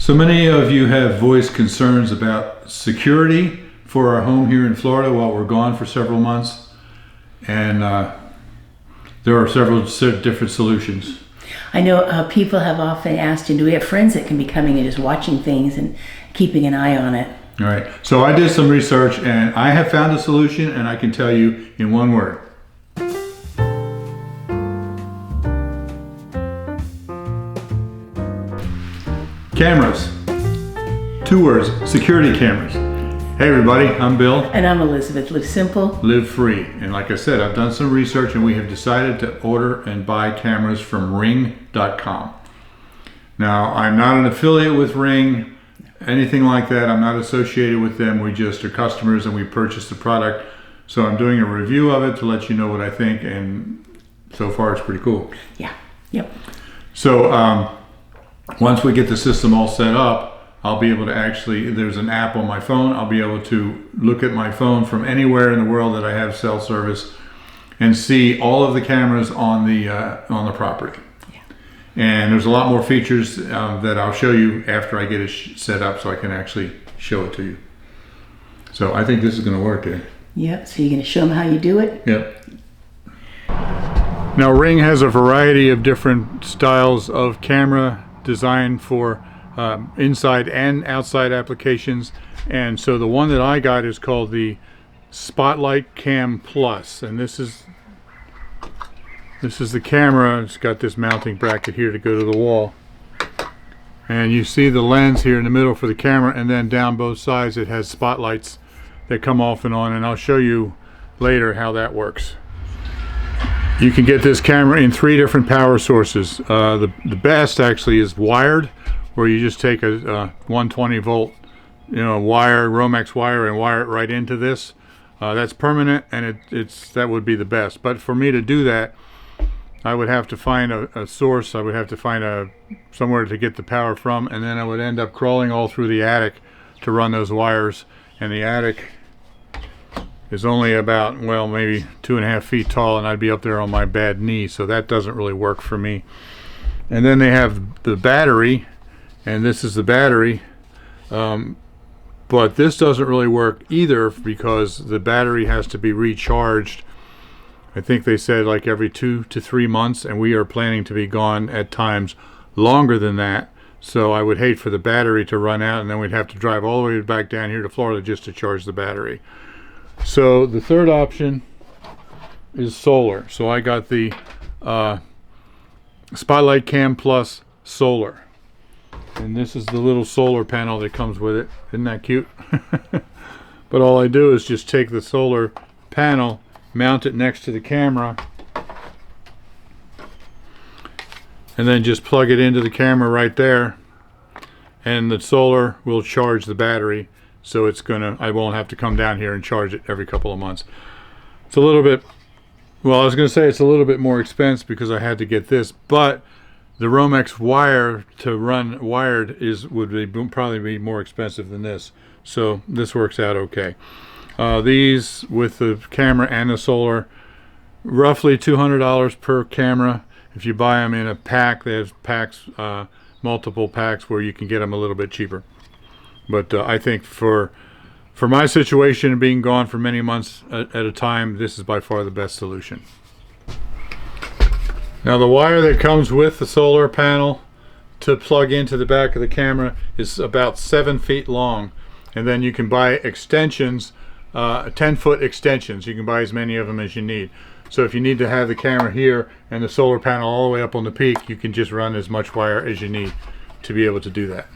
So many of you have voiced concerns about security for our home here in Florida while we're gone for several months. And there are several different solutions. I know people have often asked, do we have friends that can be coming and just watching things and keeping an eye on it? All right. So I did some research and I have found a solution, and I can tell you in one word. Cameras. 2 words, security cameras. Hey everybody, I'm Bill. And I'm Elizabeth. Live simple. Live free. And like I said, I've done some research and we have decided to order and buy cameras from ring.com. Now, I'm not an affiliate with Ring, anything like that. I'm not associated with them. We just are customers and we purchased the product. So I'm doing a review of it to let you know what I think, and so far it's pretty cool. Yeah. Yep. So once we get the system all set up, I'll be able to actually, there's an app on my phone, I'll be able to look at my phone from anywhere in the world that I have cell service and see all of the cameras on the property. Yeah. And there's a lot more features that I'll show you after I get it set up so I can actually show it to you. So I think this is going to work here. Yep, so you're going to show them how you do it? Yep. Now Ring has a variety of different styles of camera designed for inside and outside applications, and so the one that I got is called the Spotlight Cam Plus, and this is the camera. It's got this mounting bracket here to go to the wall, and you see the lens here in the middle for the camera, and then down both sides it has spotlights that come off and on, and I'll show you later how that works. You can get this camera in 3 different power sources. The best actually is wired, where you just take a 120 volt wire, Romex wire, and wire it right into this. That's permanent, and that would be the best. But for me to do that, I would have to find a source. I would have to find somewhere to get the power from, and then I would end up crawling all through the attic to run those wires. And the attic is only about, well, maybe 2.5 feet tall, and I'd be up there on my bad knee, so that doesn't really work for me. And then they have the battery, and this is the battery, but this doesn't really work either because the battery has to be recharged. I think they said like every 2 to 3 months, and we are planning to be gone at times longer than that. So I would hate for the battery to run out, and then we'd have to drive all the way back down here to Florida just to charge the battery. So the third option is solar. So I got the Spotlight Cam Plus Solar. And this is the little solar panel that comes with it. Isn't that cute? But all I do is just take the solar panel, mount it next to the camera, and then just plug it into the camera right there, and the solar will charge the battery, so I won't have to come down here and charge it every couple of months. It's a little bit, well, I was going to say it's a little bit more expensive because I had to get this, but the Romex wire to run wired would probably be more expensive than this, so this works out okay. These with the camera and the solar, roughly $200 per camera. If you buy them in a pack, they have packs, multiple packs where you can get them a little bit cheaper. But I think for my situation and being gone for many months at a time, this is by far the best solution. Now the wire that comes with the solar panel to plug into the back of the camera is about 7 feet long, and then you can buy extensions, 10-foot extensions. You can buy as many of them as you need. So if you need to have the camera here and the solar panel all the way up on the peak, you can just run as much wire as you need to be able to do that.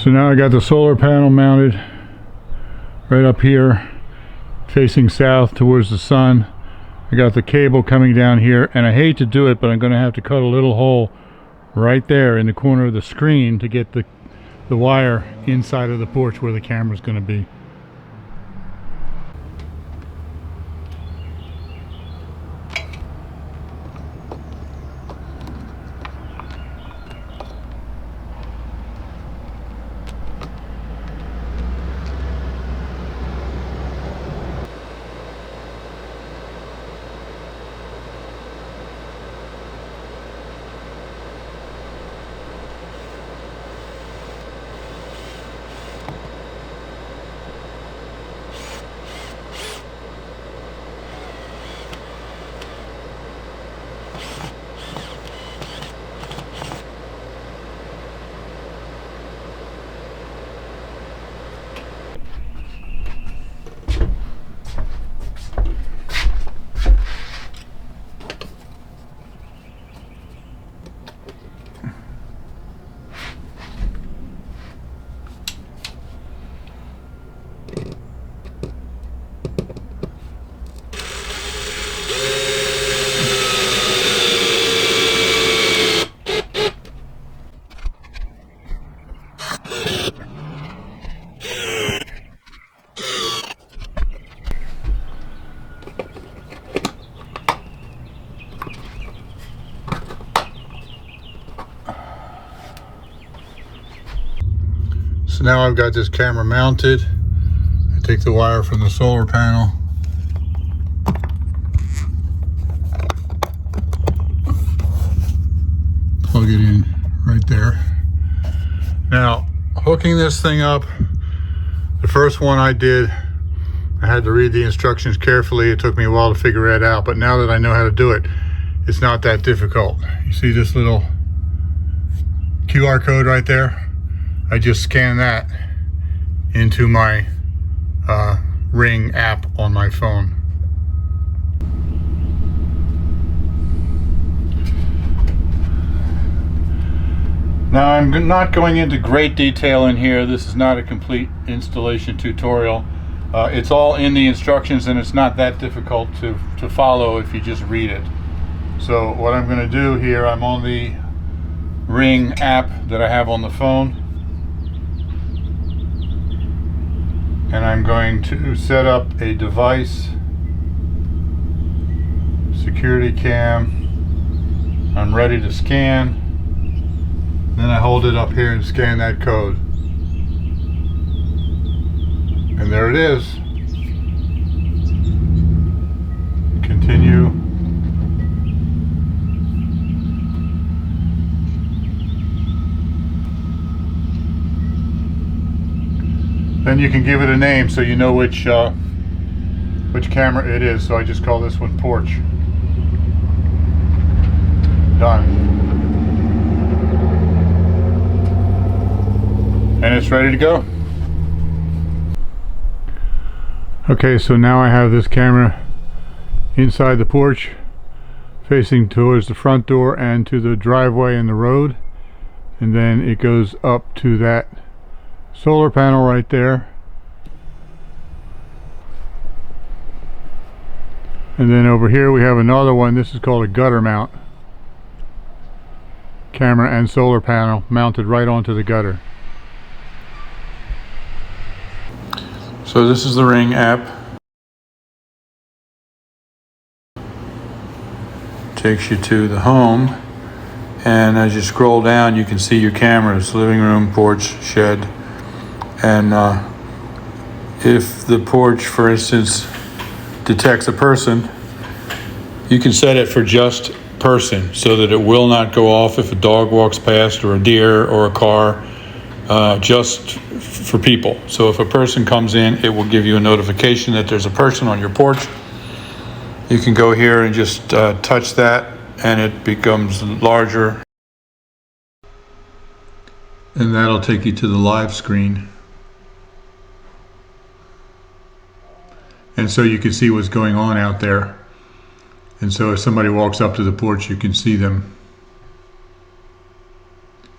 So now I got the solar panel mounted right up here facing south towards the sun. I got the cable coming down here, and I hate to do it, but I'm going to have to cut a little hole right there in the corner of the screen to get the wire inside of the porch where the camera's going to be. So now I've got this camera mounted. I take the wire from the solar panel, plug it in right there. Now, hooking this thing up, the first one I did, I had to read the instructions carefully. It took me a while to figure that out, but now that I know how to do it, it's not that difficult. You see this little QR code right there? I just scan that into my Ring app on my phone. Now I'm not going into great detail in here. This is not a complete installation tutorial. It's all in the instructions, and it's not that difficult to follow if you just read it. So what I'm going to do here, I'm on the Ring app that I have on the phone, and I'm going to set up a device, security cam. I'm ready to scan. Then I hold it up here and scan that code. And there it is. Continue. Then you can give it a name so you know which camera it is. So I just call this one porch. Done. And it's ready to go. Okay, so now I have this camera inside the porch, facing towards the front door and to the driveway and the road, and then it goes up to that solar panel right there, and then over here we have another one. This is called a gutter mount. Camera and solar panel mounted right onto the gutter. So this is the Ring app. Takes you to the home, and as you scroll down you can see your cameras: living room, porch, shed. And if the porch, for instance, detects a person, you can set it for just person so that it will not go off if a dog walks past, or a deer, or a car, just for people. So if a person comes in, it will give you a notification that there's a person on your porch. You can go here and just touch that, and it becomes larger. And that'll take you to the live screen. And so you can see what's going on out there. And so if somebody walks up to the porch, you can see them.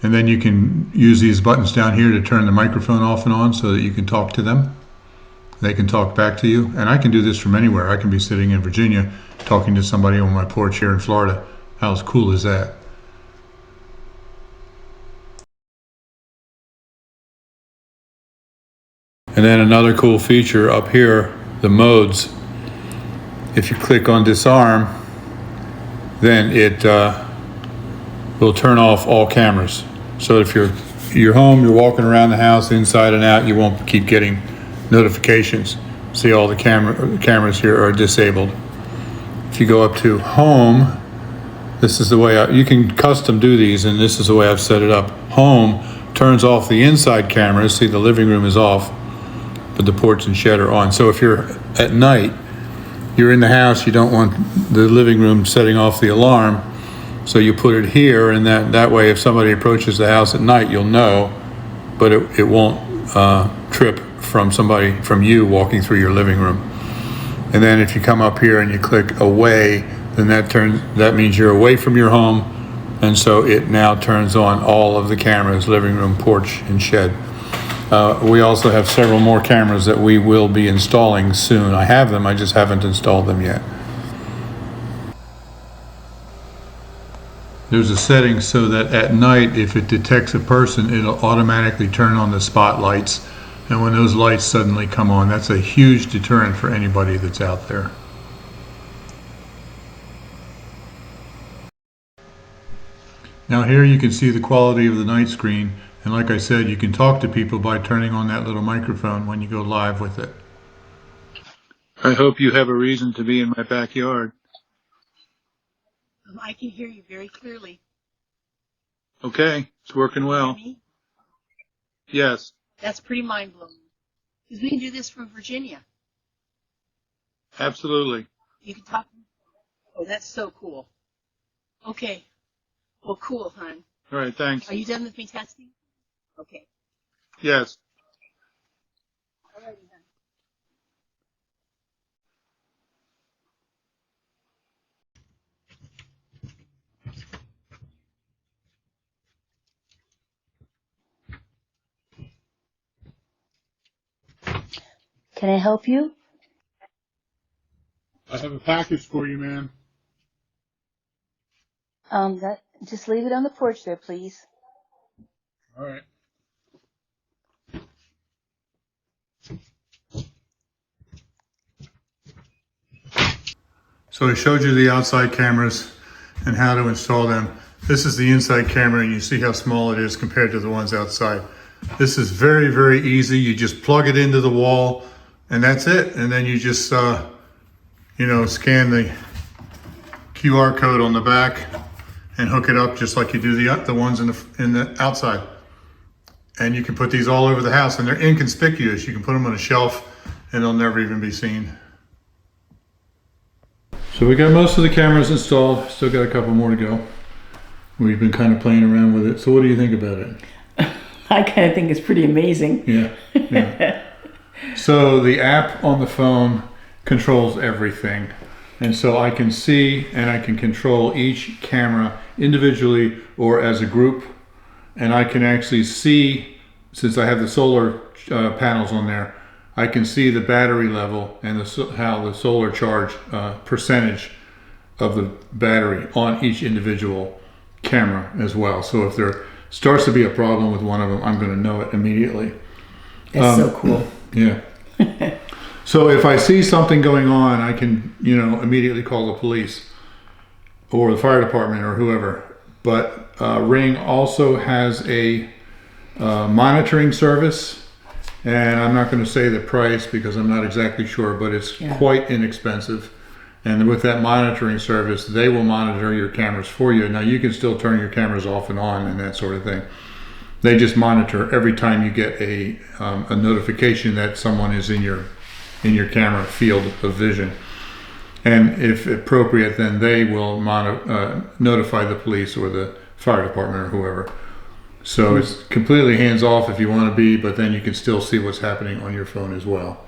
And then you can use these buttons down here to turn the microphone off and on so that you can talk to them. They can talk back to you. And I can do this from anywhere. I can be sitting in Virginia talking to somebody on my porch here in Florida. How cool is that? And then another cool feature up here, the modes. If you click on disarm, then it will turn off all cameras. So if you're home, you're walking around the house inside and out, you won't keep getting notifications. See, all the cameras here are disabled. If you go up to home, this is the way you can custom do these, and this is the way I've set it up. Home turns off the inside cameras. See, the living room is off, but the porch and shed are on. So if you're at night, you're in the house, you don't want the living room setting off the alarm, so you put it here, and that way if somebody approaches the house at night, you'll know, but it won't trip from you walking through your living room. And then if you come up here and you click away, then that means you're away from your home, and so it now turns on all of the cameras, living room, porch, and shed. We also have several more cameras that we will be installing soon. I have them, I just haven't installed them yet. There's a setting so that at night, if it detects a person, it'll automatically turn on the spotlights. And when those lights suddenly come on, that's a huge deterrent for anybody that's out there. Now here you can see the quality of the night screen. And like I said, you can talk to people by turning on that little microphone when you go live with it. I hope you have a reason to be in my backyard. I can hear you very clearly. Okay, it's working well. Hear me? Yes. That's pretty mind-blowing. Because we can do this from Virginia. Absolutely. You can talk. Oh, that's so cool. Okay. Well, cool, hon. All right, thanks. Are you done with me testing? Okay. Yes. All righty, hon. Can I help you? I have a package for you, ma'am. Just leave it on the porch there, please. All right. So I showed you the outside cameras and how to install them. This is the inside camera, and you see how small it is compared to the ones outside. This is very, very easy. You just plug it into the wall, and that's it. And then you just, scan the QR code on the back and hook it up just like you do the ones in the outside. And you can put these all over the house, and they're inconspicuous. You can put them on a shelf, and they'll never even be seen. So we got most of the cameras installed. Still got a couple more to go. We've been kind of playing around with it. So what do you think about it? I kind of think it's pretty amazing. Yeah. So the app on the phone controls everything. And so I can see and I can control each camera individually or as a group. And I can actually see, since I have the solar panels on there, I can see the battery level and how the solar charge percentage of the battery on each individual camera as well. So if there starts to be a problem with one of them, I'm going to know it immediately. That's so cool. Yeah. So if I see something going on, I can, immediately call the police or the fire department or whoever. But Ring also has a monitoring service. And I'm not going to say the price because I'm not exactly sure, but it's quite inexpensive. And with that monitoring service, they will monitor your cameras for you. Now you can still turn your cameras off and on and that sort of thing. They just monitor every time you get a notification that someone is in your camera field of vision. And if appropriate, then they will notify the police or the fire department or whoever. So it's completely hands off if you want to be, but then you can still see what's happening on your phone as well.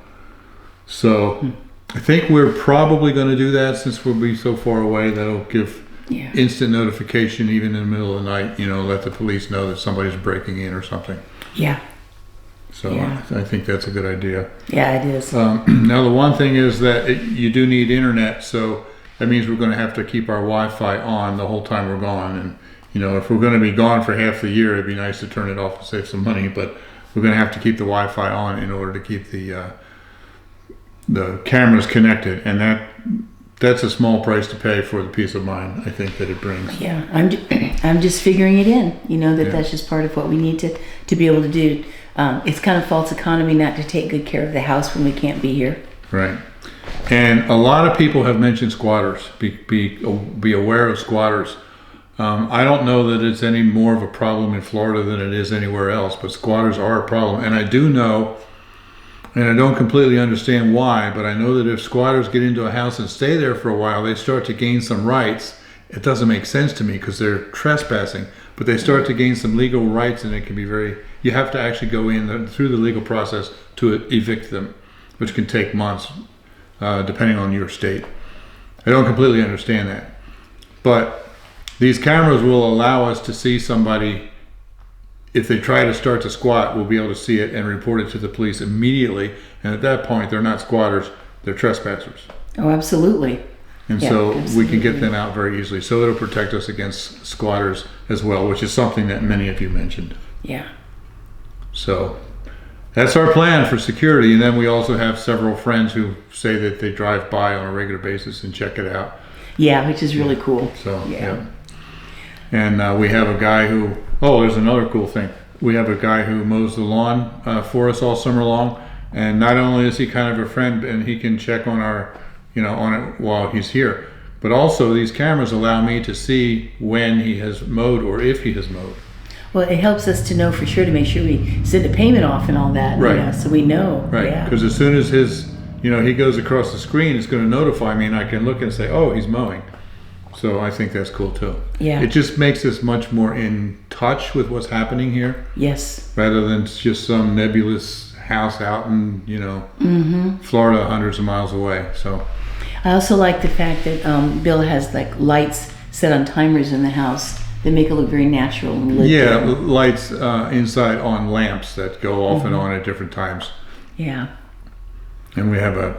So I think we're probably going to do that since we'll be so far away. That'll give Yeah. instant notification even in the middle of the night, you know, let the police know that somebody's breaking in or something. Yeah. So Yeah. I think that's a good idea. Yeah, it is. Now the one thing is that you do need internet, so that means we're going to have to keep our Wi-Fi on the whole time we're gone. And you know, if we're going to be gone for half the year, it'd be nice to turn it off to save some money. But we're going to have to keep the Wi-Fi on in order to keep the cameras connected, and that's a small price to pay for the peace of mind I think that it brings. Yeah, I'm just figuring it in. You know that's just part of what we need to be able to do. It's kind of false economy not to take good care of the house when we can't be here. Right. And a lot of people have mentioned squatters. Be aware of squatters. I don't know that it's any more of a problem in Florida than it is anywhere else, but squatters are a problem. And I do know, and I don't completely understand why, but I know that if squatters get into a house and stay there for a while, they start to gain some rights. It doesn't make sense to me because they're trespassing, but they start to gain some legal rights, and it can be you have to actually go in through the legal process to evict them, which can take months, depending on your state. I don't completely understand that. But these cameras will allow us to see somebody. If they try to start to squat, we'll be able to see it and report it to the police immediately. And at that point, they're not squatters, they're trespassers. Oh, absolutely. And Yeah, so absolutely. we can get them out very easily. So it'll protect us against squatters as well, which is something that many of you mentioned. Yeah. So that's our plan for security. And then we also have several friends who say that they drive by on a regular basis and check it out. Yeah, which is really cool. So, Yeah. And we have a guy who, there's another cool thing. We have a guy who mows the lawn for us all summer long. And not only is he kind of a friend and he can check on on it while he's here, but also these cameras allow me to see when he has mowed or if he has mowed. Well, it helps us to know for sure to make sure we send a payment off and all that. Right. You know, so we know. Right. Yeah. Because as soon as he goes across the screen, it's going to notify me and I can look and say, oh, he's mowing. So I think that's cool too. Yeah. It just makes us much more in touch with what's happening here, Yes. rather than just some nebulous house out in, Florida, hundreds of miles away. So, I also like the fact that Bill has like lights set on timers in the house that make it look very natural and lit. yeah, there. lights inside on lamps that go off and on at different times. Yeah. And we have a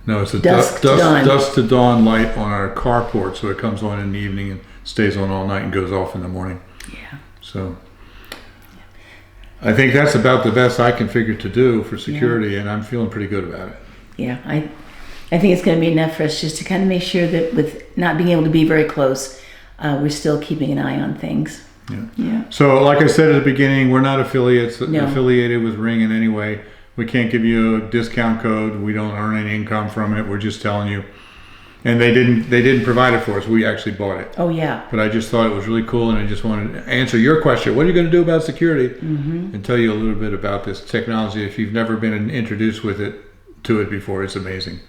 it's a Dusk to dawn. dusk to dawn light on our carport, so it comes on in the evening and stays on all night and goes off in the morning. Yeah. So I think that's about the best I can figure to do for security, and I'm feeling pretty good about it. Yeah. I think it's going to be enough for us just to kind of make sure that with not being able to be very close, we're still keeping an eye on things. Yeah. Yeah. So like I said at the beginning, we're not affiliated with Ring in any way. We can't give you a discount code. We don't earn any income from it. We're just telling you. And they didn't provide it for us. We actually bought it. Oh yeah. But I just thought it was really cool, and I just wanted to answer your question. What are you going to do about security? And tell you a little bit about this technology. If you've never been introduced to it before, it's amazing.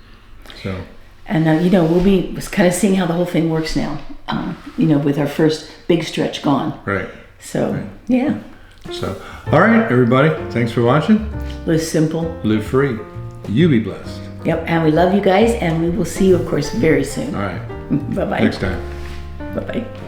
So. And we'll be kind of seeing how the whole thing works now. With our first big stretch gone. Right. So Right. yeah. So, all right, everybody. Thanks for watching. Live simple. Live free. You be blessed. Yep. And we love you guys, and we will see you, of course, very soon. All right. Bye bye. Next time. Bye bye.